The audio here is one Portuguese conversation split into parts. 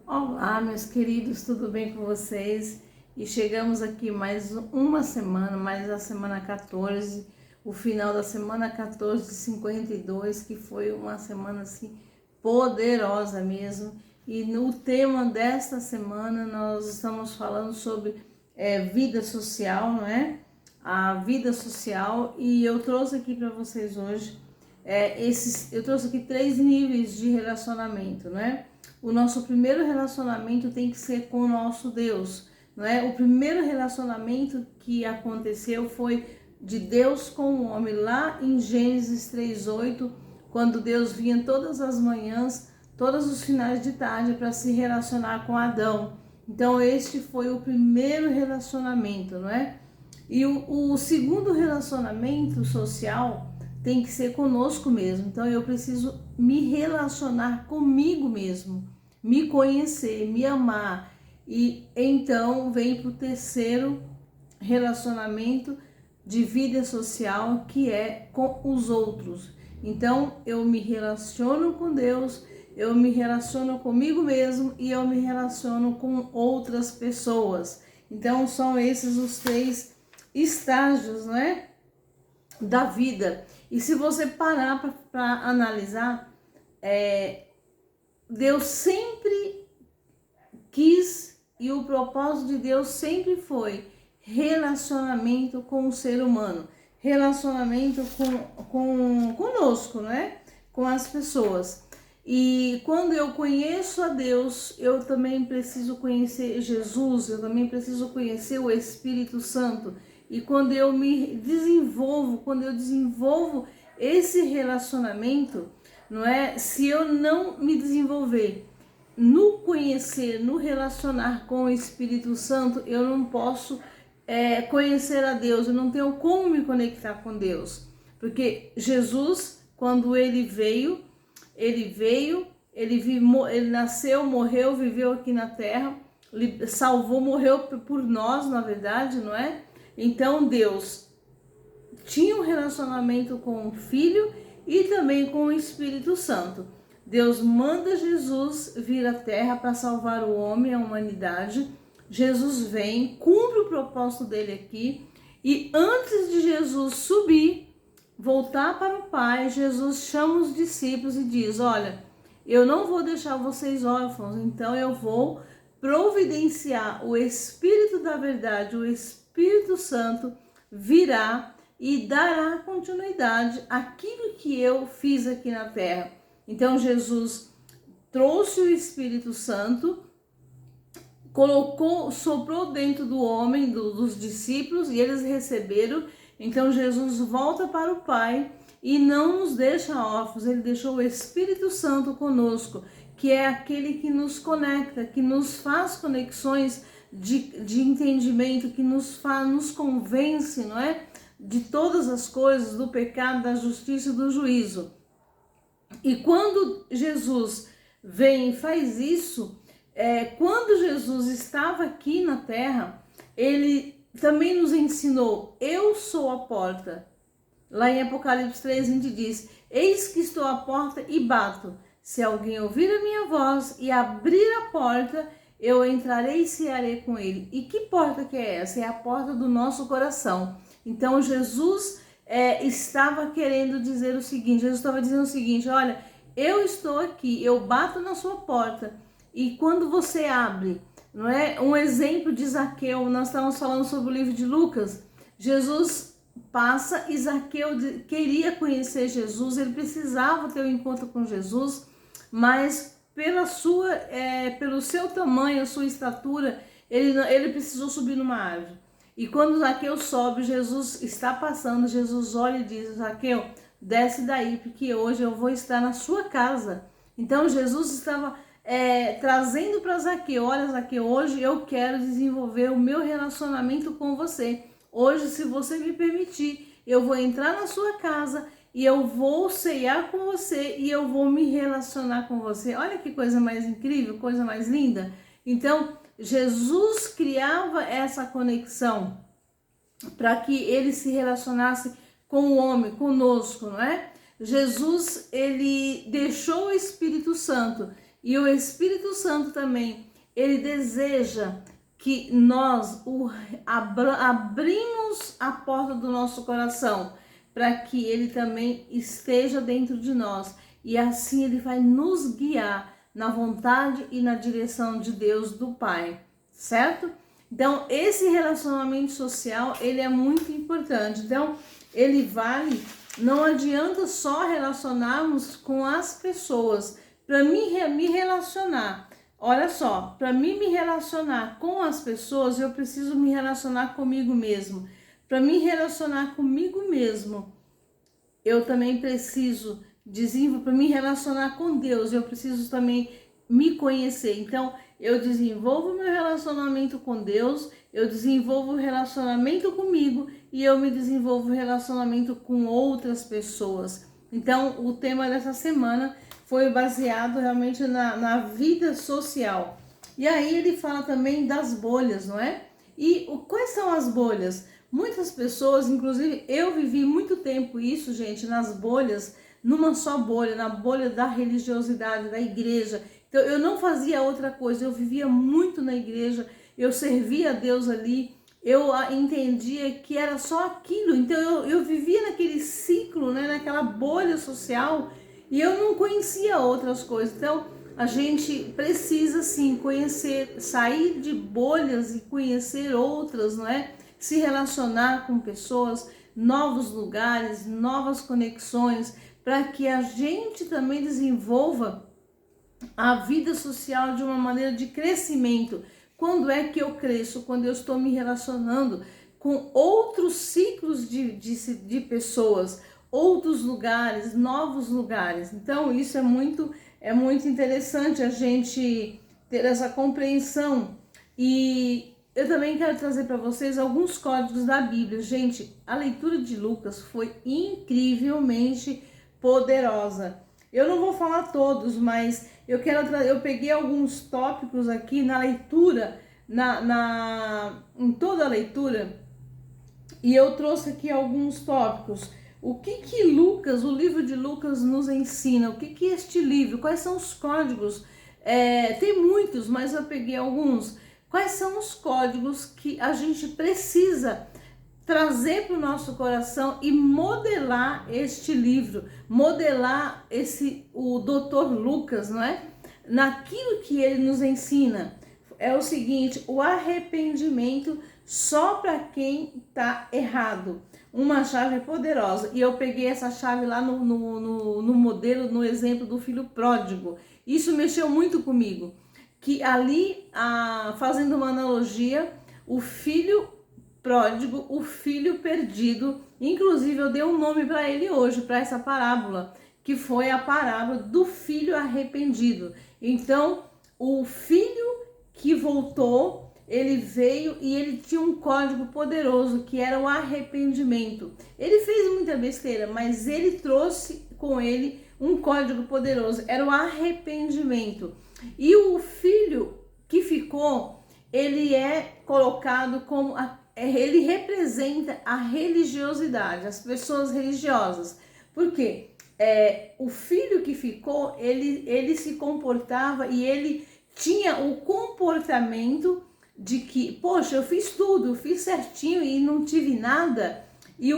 Olá, meus queridos, tudo bem com vocês? E chegamos aqui mais uma semana, mais a semana 14, o final da semana 14 de 52, que foi uma semana assim poderosa mesmo. E no tema desta semana nós estamos falando sobre vida social, não é? A vida social, e eu trouxe aqui para vocês hoje eu trouxe aqui 3 níveis de relacionamento, não é? O nosso primeiro relacionamento tem que ser com o nosso Deus, não é? O primeiro relacionamento que aconteceu foi de Deus com o homem, lá em Gênesis 3:8, quando Deus vinha todas as manhãs, todos os finais de tarde para se relacionar com Adão. Então este foi o primeiro relacionamento, não é? E o segundo relacionamento social tem que ser conosco mesmo. Então eu preciso me relacionar comigo mesmo, me conhecer, me amar. E então vem para o terceiro relacionamento de vida social, que é com os outros. Então eu me relaciono com Deus, eu me relaciono comigo mesmo e eu me relaciono com outras pessoas. Então são esses os 3 estágios, não é? Da vida. E se você parar para analisar, Deus sempre quis, e o propósito de Deus sempre foi relacionamento com o ser humano, relacionamento conosco, né? Com as pessoas. E quando eu conheço a Deus, eu também preciso conhecer Jesus, eu também preciso conhecer o Espírito Santo. E quando eu desenvolvo esse relacionamento, não é? Se eu não me desenvolver no conhecer, no relacionar com o Espírito Santo, eu não posso conhecer a Deus, eu não tenho como me conectar com Deus. Porque Jesus, quando ele nasceu, morreu, viveu aqui na terra, salvou, morreu por nós, na verdade, não é? Então Deus tinha um relacionamento com o Filho e também com o Espírito Santo. Deus manda Jesus vir à terra para salvar o homem, a humanidade. Jesus vem, cumpre o propósito dele aqui, e antes de Jesus subir, voltar para o Pai, Jesus chama os discípulos e diz: olha, eu não vou deixar vocês órfãos, então eu vou providenciar o Espírito da verdade, o Espírito Santo virá e dará continuidade àquilo que eu fiz aqui na terra. Então Jesus trouxe o Espírito Santo, soprou dentro do homem, dos discípulos, e eles receberam. Então Jesus volta para o Pai e não nos deixa órfãos, ele deixou o Espírito Santo conosco, que é aquele que nos conecta, que nos faz conexões de entendimento, que nos convence, não é? De todas as coisas, do pecado, da justiça e do juízo. E quando Jesus vem e faz isso, quando Jesus estava aqui na terra, ele também nos ensinou: eu sou a porta. Lá em Apocalipse 3, a gente diz: eis que estou à porta e bato. Se alguém ouvir a minha voz e abrir a porta, eu entrarei e cearei com ele. E que porta que é essa? É a porta do nosso coração. Então Jesus estava querendo dizer o seguinte, Jesus estava dizendo o seguinte: olha, eu estou aqui, eu bato na sua porta, e quando você abre, não é? Um exemplo de Zaqueu, nós estávamos falando sobre o livro de Lucas. Jesus passa e Zaqueu queria conhecer Jesus, ele precisava ter um encontro com Jesus, mas pelo seu tamanho, a sua estatura, ele precisou subir numa árvore. E quando Zaqueu sobe, Jesus está passando, Jesus olha e diz: Zaqueu, desce daí, porque hoje eu vou estar na sua casa. Então Jesus estava trazendo para Zaqueu: olha, Zaqueu, hoje eu quero desenvolver o meu relacionamento com você. Hoje, se você me permitir, eu vou entrar na sua casa e eu vou ceiar com você e eu vou me relacionar com você. Olha que coisa mais incrível, coisa mais linda. Então, Jesus criava essa conexão para que ele se relacionasse com o homem, conosco, não é? Jesus, ele deixou o Espírito Santo E o Espírito Santo também, ele deseja que nós abrimos a porta do nosso coração para que ele também esteja dentro de nós. E assim ele vai nos guiar na vontade e na direção de Deus, do Pai, certo? Então, esse relacionamento social, ele é muito importante. Então, ele vale, não adianta só relacionarmos com as pessoas. Para mim me relacionar, olha só, para mim me relacionar com as pessoas, eu preciso me relacionar comigo mesmo. Para me relacionar comigo mesmo, eu também preciso para me relacionar com Deus, eu preciso também me conhecer. Então, eu desenvolvo meu relacionamento com Deus, eu desenvolvo o relacionamento comigo e eu me desenvolvo o relacionamento com outras pessoas. Então, o tema dessa semana foi baseado realmente na vida social. E aí ele fala também das bolhas, não é? E quais são as bolhas? Muitas pessoas, inclusive eu vivi muito tempo isso, gente, nas bolhas, numa só bolha, na bolha da religiosidade, da igreja. Então eu não fazia outra coisa, eu vivia muito na igreja, eu servia a Deus ali, eu entendia que era só aquilo. Então eu vivia naquele ciclo, né, naquela bolha social, e eu não conhecia outras coisas. Então a gente precisa sim conhecer, sair de bolhas e conhecer outras, não é? Se relacionar com pessoas, novos lugares, novas conexões, para que a gente também desenvolva a vida social de uma maneira de crescimento. Quando é que eu cresço? Quando eu estou me relacionando com outros ciclos de pessoas, outros lugares, novos lugares. Então isso é muito interessante a gente ter essa compreensão. E eu também quero trazer para vocês alguns códigos da Bíblia. Gente, a leitura de Lucas foi incrivelmente poderosa. Eu não vou falar todos, mas eu peguei alguns tópicos aqui na leitura, em toda a leitura, e eu trouxe aqui alguns tópicos. O que Lucas, o livro de Lucas nos ensina? O que este livro? Quais são os códigos? Tem muitos, mas eu peguei alguns. Quais são os códigos que a gente precisa trazer para o nosso coração e modelar este livro, modelar o Dr. Lucas, não é? Naquilo que ele nos ensina. É o seguinte: o arrependimento só para quem está errado. Uma chave poderosa. E eu peguei essa chave lá no modelo, no exemplo do filho pródigo. Isso mexeu muito comigo. Que ali, fazendo uma analogia, o filho pródigo, o filho perdido, inclusive eu dei um nome para ele hoje, para essa parábola, que foi a parábola do filho arrependido. Então, o filho que voltou, ele veio e ele tinha um código poderoso, que era o arrependimento. Ele fez muita besteira, mas ele trouxe com ele um código poderoso, era o arrependimento. E o filho que ficou, ele é colocado como ele representa a religiosidade, as pessoas religiosas. Por quê? O filho que ficou, ele se comportava e ele tinha o comportamento de que, poxa, eu fiz tudo, eu fiz certinho e não tive nada. E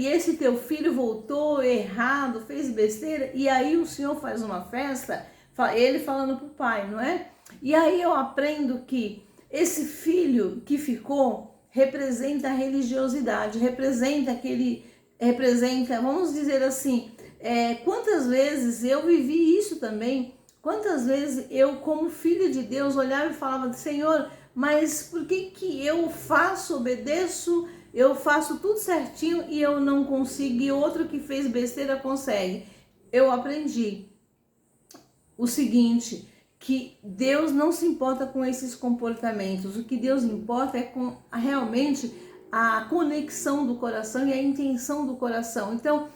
esse teu filho voltou errado, fez besteira, e aí o Senhor faz uma festa, ele falando pro pai, não é? E aí eu aprendo que esse filho que ficou representa a religiosidade, representa, vamos dizer assim, quantas vezes eu vivi isso também, quantas vezes eu, como filho de Deus, olhava e falava: Senhor, mas por que eu obedeço, eu faço tudo certinho e eu não consigo, e outro que fez besteira consegue? Eu aprendi o seguinte, que Deus não se importa com esses comportamentos. O que Deus importa é com realmente a conexão do coração e a intenção do coração. Então,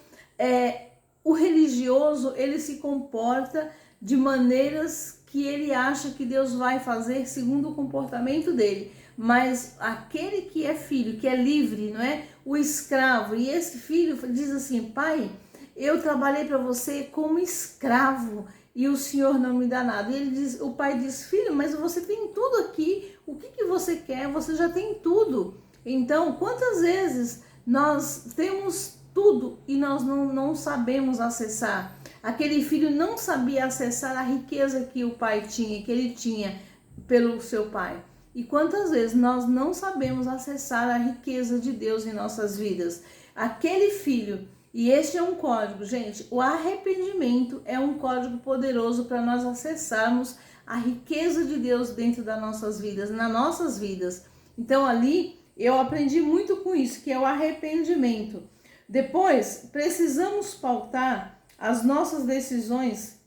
o religioso, ele se comporta de maneiras que ele acha que Deus vai fazer segundo o comportamento dele. Mas aquele que é filho, que é livre, não é? O escravo, e esse filho diz assim: pai, eu trabalhei para você como escravo, e o senhor não me dá nada. E o pai diz, filho, mas você tem tudo aqui, o que você quer? Você já tem tudo. Então, quantas vezes nós temos tudo e nós não sabemos acessar? Aquele filho não sabia acessar a riqueza que o pai tinha, que ele tinha pelo seu pai. E quantas vezes nós não sabemos acessar a riqueza de Deus em nossas vidas? Aquele filho, e este é um código, gente, o arrependimento é um código poderoso para nós acessarmos a riqueza de Deus dentro das nossas vidas, nas nossas vidas. Então ali eu aprendi muito com isso, que é o arrependimento. Depois, precisamos pautar as nossas decisões.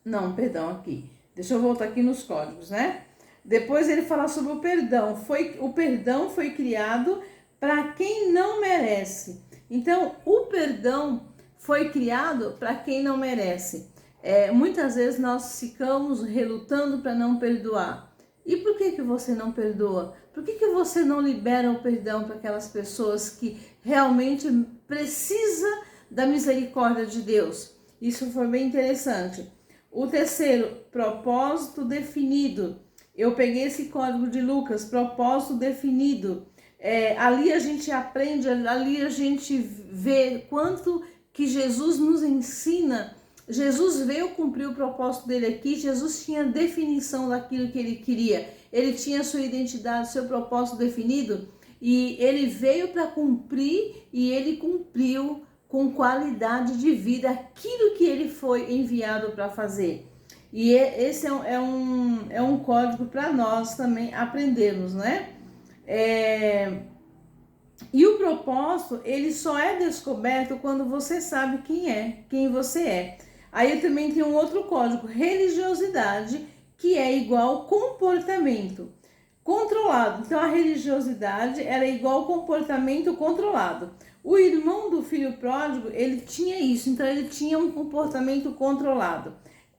Não, perdão, aqui. Deixa eu voltar aqui nos códigos, né? Depois ele fala sobre o perdão. O perdão foi criado para quem não merece. Então, o perdão foi criado para quem não merece. Muitas vezes nós ficamos relutando para não perdoar. E por que você não perdoa? Por que você não libera o perdão para aquelas pessoas que realmente precisam da misericórdia de Deus? Isso foi bem interessante. O terceiro, propósito definido. Eu peguei esse código de Lucas, propósito definido. Ali a gente aprende, ali a gente vê quanto que Jesus nos ensina. Jesus veio cumprir o propósito dele aqui. Jesus tinha definição daquilo que ele queria. Ele tinha sua identidade, seu propósito definido. E ele veio para cumprir e ele cumpriu com qualidade de vida aquilo que ele foi enviado para fazer. E esse é um código para nós também aprendermos, né? E o propósito, ele só é descoberto quando você sabe quem você é. Aí eu também tenho um outro código, religiosidade, que é igual comportamento controlado. Então a religiosidade era igual comportamento controlado. O irmão do filho pródigo, ele tinha isso, então ele tinha um comportamento controlado.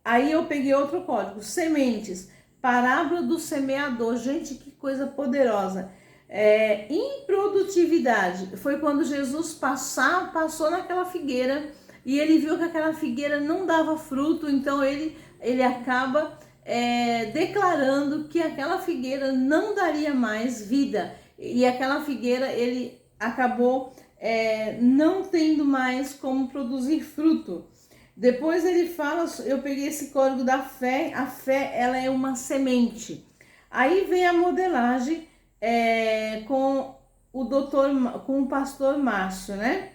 Aí eu peguei outro código, sementes, parábola do semeador. Gente, que coisa poderosa. Improdutividade, foi quando Jesus passou naquela figueira e ele viu que aquela figueira não dava fruto, então ele acaba declarando que aquela figueira não daria mais vida. E aquela figueira, ele acabou não tendo mais como produzir fruto. Depois ele fala, eu peguei esse código da fé, a fé ela é uma semente. Aí vem a modelagem com o pastor Márcio, né?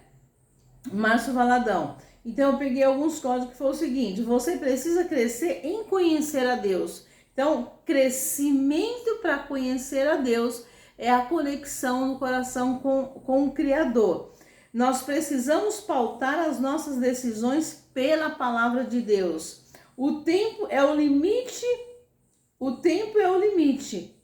Márcio Valadão. Então eu peguei alguns códigos que foi o seguinte: você precisa crescer em conhecer a Deus. Então, crescimento para conhecer a Deus é a conexão no coração com o Criador. Nós precisamos pautar as nossas decisões pela palavra de Deus. O tempo é o limite. O tempo é o limite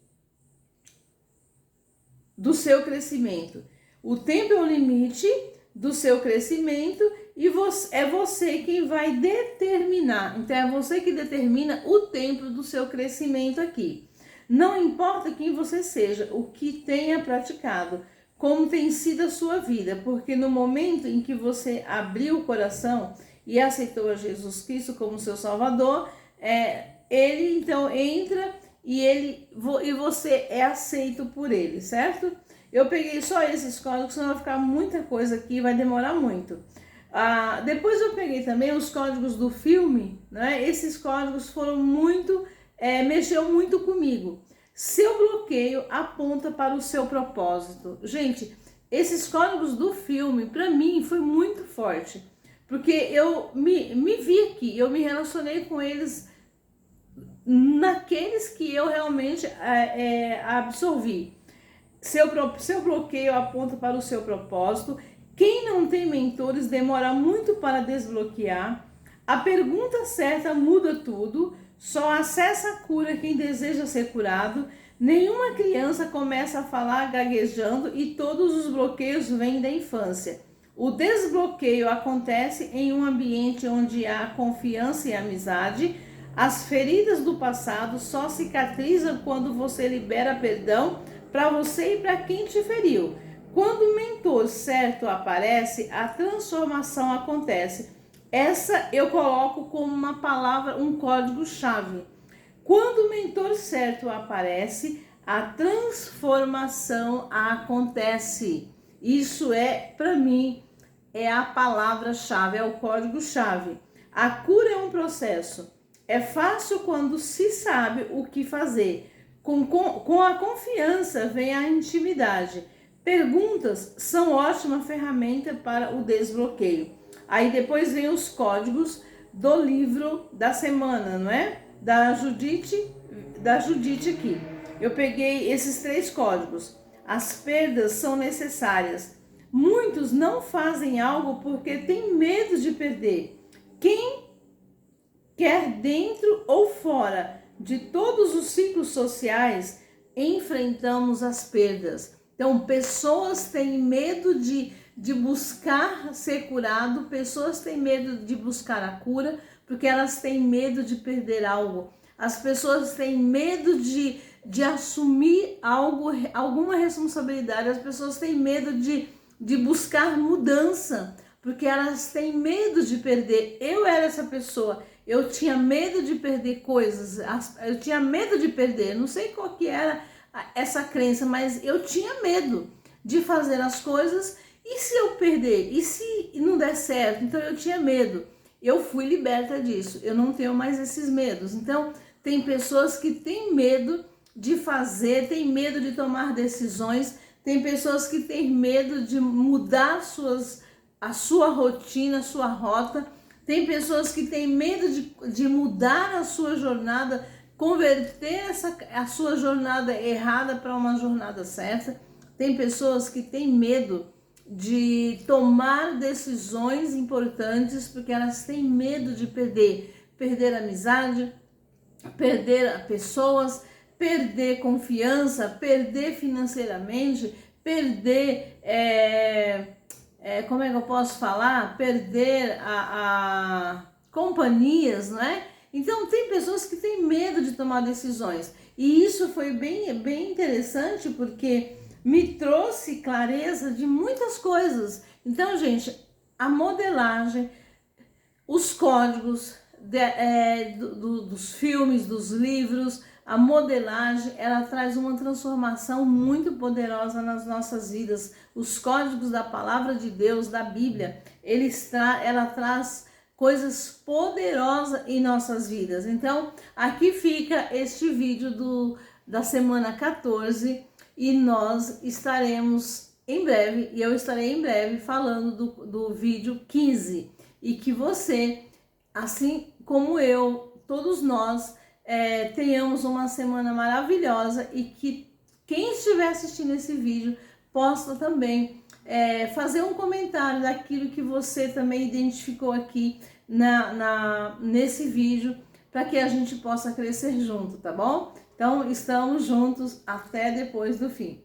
do seu crescimento. O tempo é o limite do seu crescimento e é você quem vai determinar. Então é você que determina o tempo do seu crescimento aqui. Não importa quem você seja, o que tenha praticado, como tem sido a sua vida, porque no momento em que você abriu o coração e aceitou a Jesus Cristo como seu Salvador, ele então entra e você é aceito por ele, certo? Eu peguei só esses códigos, senão vai ficar muita coisa aqui, vai demorar muito. Depois eu peguei também os códigos do filme, né? Esses códigos foram mexeu muito comigo. Seu bloqueio aponta para o seu propósito. Gente, esses códigos do filme, para mim, foi muito forte. Porque eu me vi aqui, eu me relacionei com eles naqueles que eu realmente absorvi. Seu bloqueio aponta para o seu propósito. Quem não tem mentores demora muito para desbloquear. A pergunta certa muda tudo. Só acessa a cura quem deseja ser curado. Nenhuma criança começa a falar gaguejando e todos os bloqueios vêm da infância. O desbloqueio acontece em um ambiente onde há confiança e amizade. As feridas do passado só cicatrizam quando você libera perdão para você e para quem te feriu. Quando o mentor certo aparece, a transformação acontece. Essa eu coloco como uma palavra, um código-chave. Quando o mentor certo aparece, a transformação acontece. Isso é, para mim, é a palavra-chave, é o código-chave. A cura é um processo. É fácil quando se sabe o que fazer. Com a confiança vem a intimidade. Perguntas são ótima ferramenta para o desbloqueio. Aí depois vem os códigos do livro da semana, não é? Da Judite aqui. Eu peguei esses 3 códigos. As perdas são necessárias. Muitos não fazem algo porque têm medo de perder. Quem quer dentro ou fora de todos os ciclos sociais, enfrentamos as perdas. Então, pessoas têm medo de buscar ser curado, pessoas têm medo de buscar a cura, porque elas têm medo de perder algo. As pessoas têm medo de assumir alguma responsabilidade, as pessoas têm medo de buscar mudança, porque elas têm medo de perder. Eu era essa pessoa, eu tinha medo de perder coisas, eu tinha medo de perder, não sei qual que era essa crença, mas eu tinha medo de fazer as coisas, e se eu perder? E se não der certo? Então eu tinha medo. Eu fui liberta disso, eu não tenho mais esses medos. Então tem pessoas que têm medo de fazer, têm medo de tomar decisões, tem pessoas que têm medo de mudar a sua rotina, a sua rota, tem pessoas que têm medo de mudar a sua jornada, converter a sua jornada errada para uma jornada certa. Tem pessoas que têm medo de tomar decisões importantes porque elas têm medo de perder amizade, perder pessoas, perder confiança, perder financeiramente, perder, como é que eu posso falar? Perder companhias, não é? Então tem pessoas que têm medo de tomar decisões, e isso foi bem interessante porque me trouxe clareza de muitas coisas. Então, gente, a modelagem, os códigos dos filmes, dos livros, a modelagem, ela traz uma transformação muito poderosa nas nossas vidas. Os códigos da palavra de Deus, da Bíblia, ela traz coisas poderosas em nossas vidas. Então, aqui fica este vídeo da semana 14, e nós estaremos em breve, e eu estarei em breve falando do vídeo 15, e que você, assim como eu, todos nós, tenhamos uma semana maravilhosa, e que quem estiver assistindo esse vídeo possa também fazer um comentário daquilo que você também identificou aqui nesse vídeo, para que a gente possa crescer junto, tá bom? Então, estamos juntos até depois do fim.